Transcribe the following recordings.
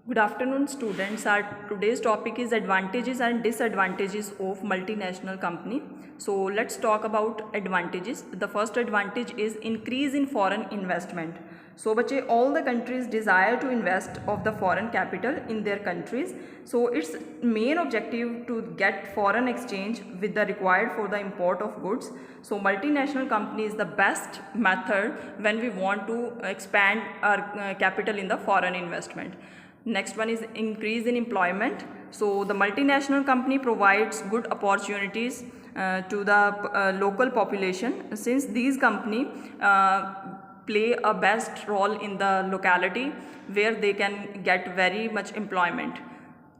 Good afternoon, students. Our today's topic is advantages and disadvantages of multinational company. So let's talk about advantages. The first advantage is increase in foreign investment. So बच्चे, all the countries desire to invest of the foreign capital in their countries. So its main objective to get foreign exchange with the required for the import of goods. So multinational company is the best method when we want to expand our capital in the foreign investment. Next one is increase in employment. So the multinational company provides good opportunities to the local population, since these company play a best role in the locality where they can get very much employment.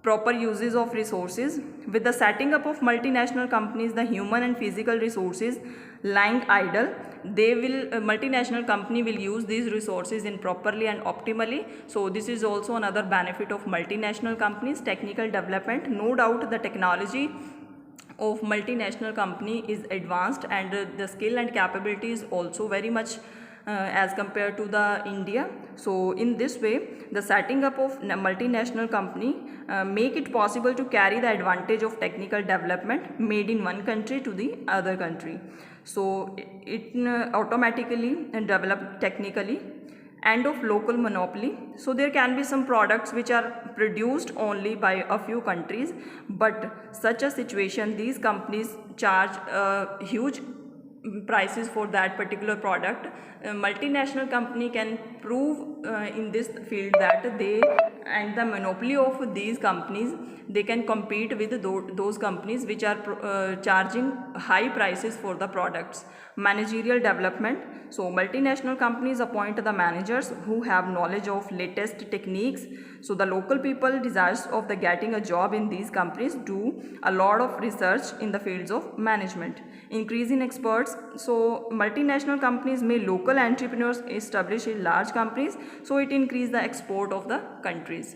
Proper uses of resources. With the setting up of multinational companies, the human and physical resources lying idle, they will multinational company will use these resources in properly and optimally. So this is also another benefit of multinational companies. Technical development. No doubt the technology of multinational company is advanced, and the skill and capability is also very much as compared to the India. So in this way, the setting up of multinational company make it possible to carry the advantage of technical development made in one country to the other country. So it automatically develop technically, and of local monopoly. So there can be some products which are produced only by a few countries, but such a situation, these companies charge huge prices for that particular product. A multinational company can prove in this field that they and the monopoly of these companies, they can compete with those companies which are charging high prices for the products. Managerial development. So multinational companies appoint the managers who have knowledge of latest techniques. So the local people desires of the getting a job in these companies do a lot of research in the fields of management. Increase in experts. So multinational companies may local entrepreneurs establish in large companies, so it increase the export of the countries.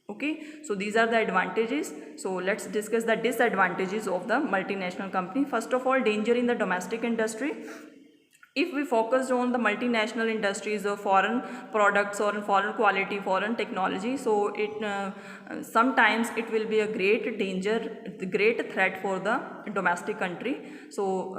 Okay, so these are the advantages. So let's discuss the disadvantages of the multinational company. First of all, danger in the domestic industry. If we focus on the multinational industries or foreign products or foreign quality, foreign technology, so it sometimes it will be a great danger, great threat for the domestic country. So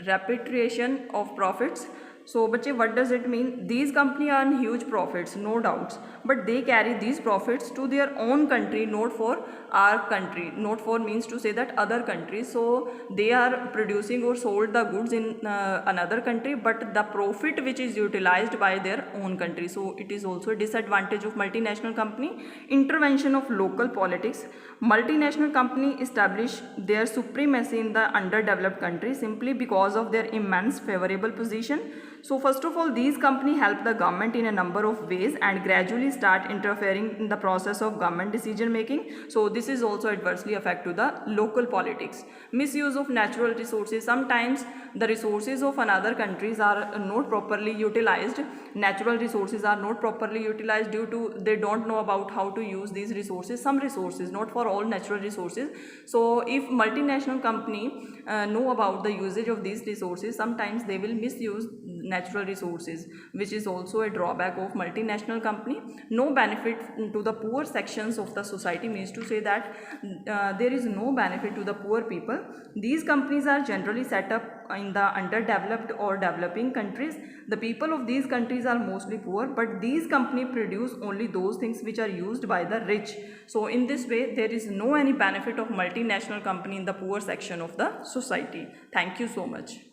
repatriation of profits. So बच्चे, what does it mean? These companies earn huge profits, no doubts, but they carry these profits to their own country, not for our country. Not for means to say that other countries. So they are producing or sold the goods in another country, but the profit which is utilized by their own country. So it is also a disadvantage of multinational company. Intervention of local politics. Multinational company establish their supremacy in the underdeveloped country simply because of their immense favorable position. So first of all, these companies help the government in a number of ways and gradually start interfering in the process of government decision making. So this is also adversely affect to the local politics. Misuse of natural resources. Sometimes the resources of another countries are not properly utilized. Natural resources are not properly utilized due to they don't know about how to use these resources. Some resources, not for all natural resources. So if multinational company know about the usage of these resources, sometimes they will misuse natural resources, which is also a drawback of multinational company. No benefit to the poor sections of the society, means to say that there is no benefit to the poor people. These companies are generally set up in the underdeveloped or developing countries. The people of these countries are mostly poor, but these companies produce only those things which are used by the rich. So in this way, there is no any benefit of multinational company in the poor section of the society. Thank you so much.